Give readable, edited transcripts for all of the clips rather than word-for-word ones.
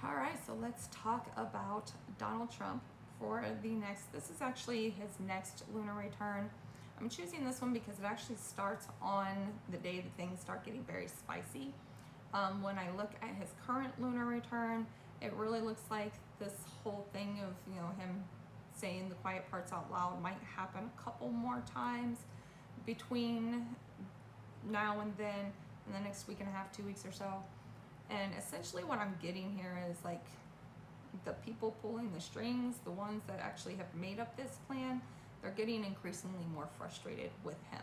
All right, so let's talk about Donald Trump for the next. This is actually his next lunar return. I'm choosing this one because it actually starts on the day that things start getting very spicy. When I look at his current lunar return, it really looks like this whole thing of him saying the quiet parts out loud might happen a couple more times between now and then, in the next week and a half, 2 weeks or so. And essentially what I'm getting here is like the people pulling the strings, the ones that actually have made up this plan, they're getting increasingly more frustrated with him.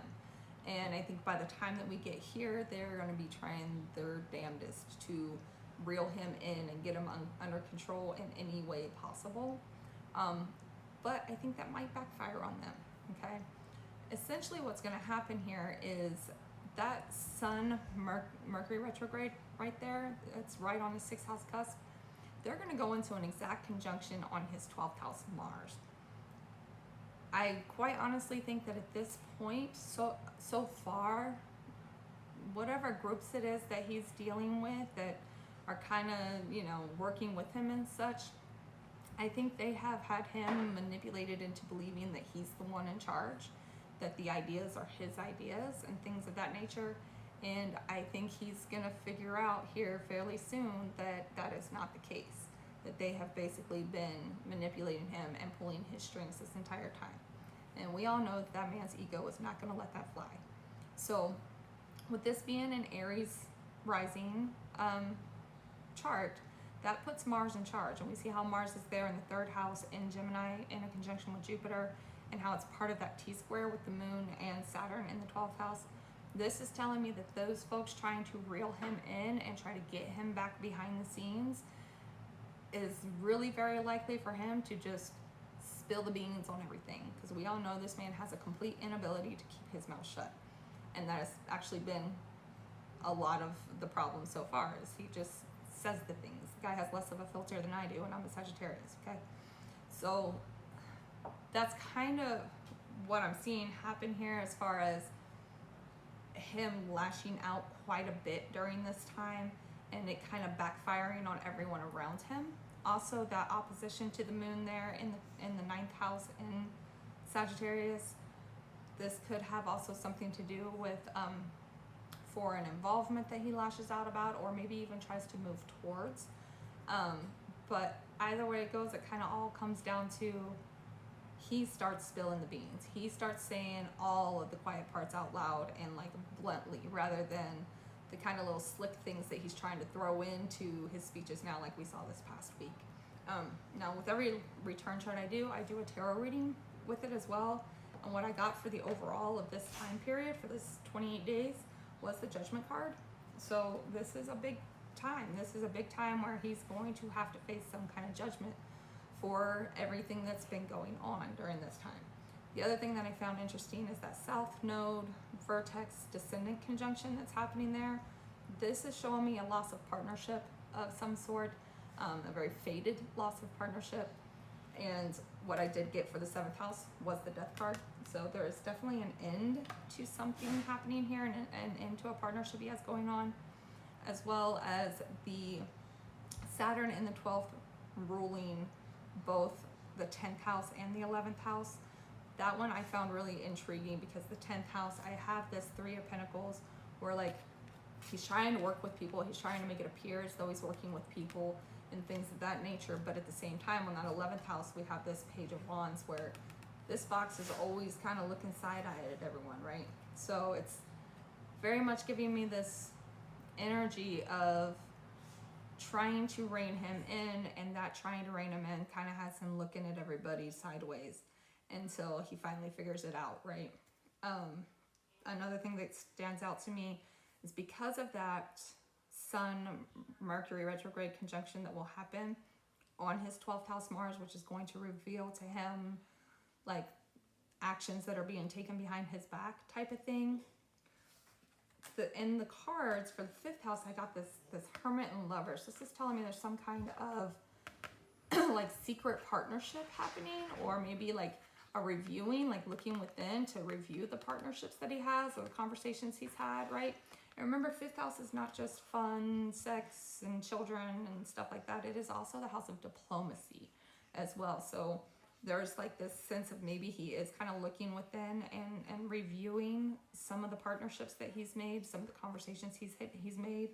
And I think by the time that we get here, they're going to be trying their damnedest to reel him in and get him under control in any way possible. But I think that might backfire on them, okay? Essentially what's going to happen here is that Sun Mercury retrograde right there, it's right on the 6th house cusp, they're going to go into an exact conjunction on his 12th house Mars. I quite honestly think that at this point, so far, whatever groups it is that he's dealing with that are kind of, working with him and such, I think they have had him manipulated into believing that he's the one in charge, that the ideas are his ideas and things of that nature. And I think he's gonna figure out here fairly soon that that is not the case, that they have basically been manipulating him and pulling his strings this entire time. And we all know that man's ego is not gonna let that fly. So with this being an Aries rising chart, that puts Mars in charge. And we see how Mars is there in the 3rd house in Gemini in a conjunction with Jupiter, and how it's part of that T-square with the moon and Saturn in the 12th house. This is telling me that those folks trying to reel him in and try to get him back behind the scenes is really very likely for him to just spill the beans on everything, because we all know this man has a complete inability to keep his mouth shut. And that has actually been a lot of the problem so far, is he just says the things. The guy has less of a filter than I do, and I'm a Sagittarius, okay? So that's kind of what I'm seeing happen here, as far as him lashing out quite a bit during this time and it kind of backfiring on everyone around him. Also, that opposition to the moon there in the 9th house in Sagittarius, this could have also something to do with foreign involvement that he lashes out about, or maybe even tries to move towards. But either way it goes, it kind of all comes down to he starts spilling the beans. He starts saying all of the quiet parts out loud and like bluntly, rather than the kind of little slick things that he's trying to throw into his speeches now, like we saw this past week. Now with every return chart I do a tarot reading with it as well. And what I got for the overall of this time period, for this 28 days, was the Judgment card. So this is a big time. This is a big time where he's going to have to face some kind of judgment for everything that's been going on during this time. The other thing that I found interesting is that South Node Vertex Descendant conjunction that's happening there. This is showing me a loss of partnership of some sort, a very faded loss of partnership. And what I did get for the 7th house was the Death card. So there is definitely an end to something happening here, and an end to a partnership he has going on, as well as the Saturn in the 12th ruling both the 10th house and the 11th house. That one I found really intriguing, because the 10th house, I have this 3 of Pentacles where like he's trying to work with people, he's trying to make it appear as though he's working with people and things of that nature, but at the same time on that 11th house we have this Page of Wands where this fox is always kind of looking side-eyed at everyone, right? So it's very much giving me this energy of trying to rein him in, and that trying to rein him in kind of has him looking at everybody sideways until he finally figures it out, right? Another thing that stands out to me is because of that Sun Mercury retrograde conjunction that will happen on his 12th house Mars, which is going to reveal to him like actions that are being taken behind his back type of thing. In the cards for the 5th house, I got this Hermit and Lovers. This is telling me there's some kind of like secret partnership happening, or maybe like a reviewing, like looking within to review the partnerships that he has or the conversations he's had, right? And remember, fifth house is not just fun, sex, and children and stuff like that. It is also the house of diplomacy as well. So there's like this sense of maybe he is kind of looking within and reviewing some of the partnerships that he's made, some of the conversations he's made.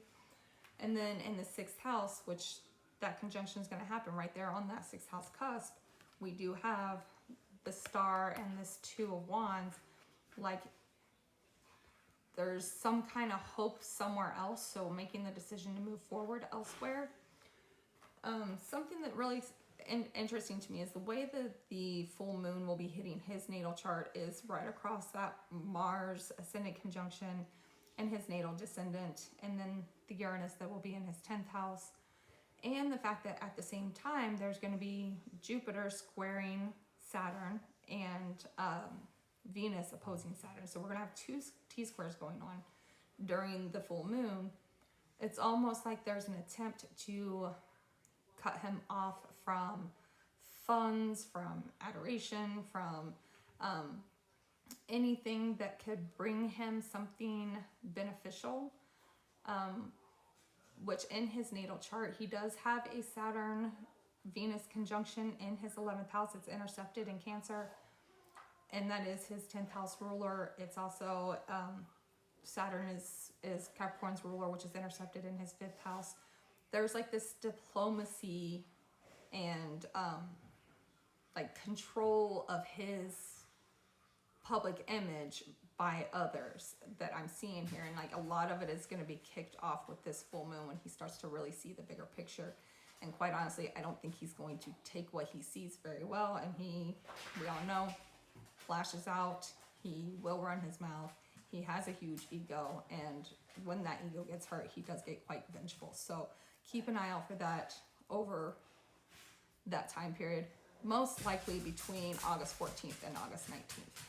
And then in the sixth house, which that conjunction is going to happen right there on that sixth house cusp, we do have the star and this two of wands. Like there's some kind of hope somewhere else, so making the decision to move forward elsewhere. Something that really interesting to me is the way that the full moon will be hitting his natal chart is right across that Mars ascendant conjunction and his natal descendant, and then the Uranus that will be in his 10th house, and the fact that at the same time there's going to be Jupiter squaring Saturn and Venus opposing Saturn. So we're going to have two T-squares going on during the full moon. It's almost like there's an attempt to cut him off from funds, from adoration, from anything that could bring him something beneficial, which in his natal chart, he does have a Saturn-Venus conjunction in his 11th house. It's intercepted in Cancer, and that is his 10th house ruler. It's also, Saturn is Capricorn's ruler, which is intercepted in his 5th house. There's like this diplomacy and like control of his public image by others that I'm seeing here, and like a lot of it is going to be kicked off with this full moon when he starts to really see the bigger picture. And quite honestly, I don't think he's going to take what he sees very well, and we all know, flashes out. He will run his mouth. He has a huge ego, and when that ego gets hurt, he does get quite vengeful. So keep an eye out for that over that time period, most likely between August 14th and August 19th.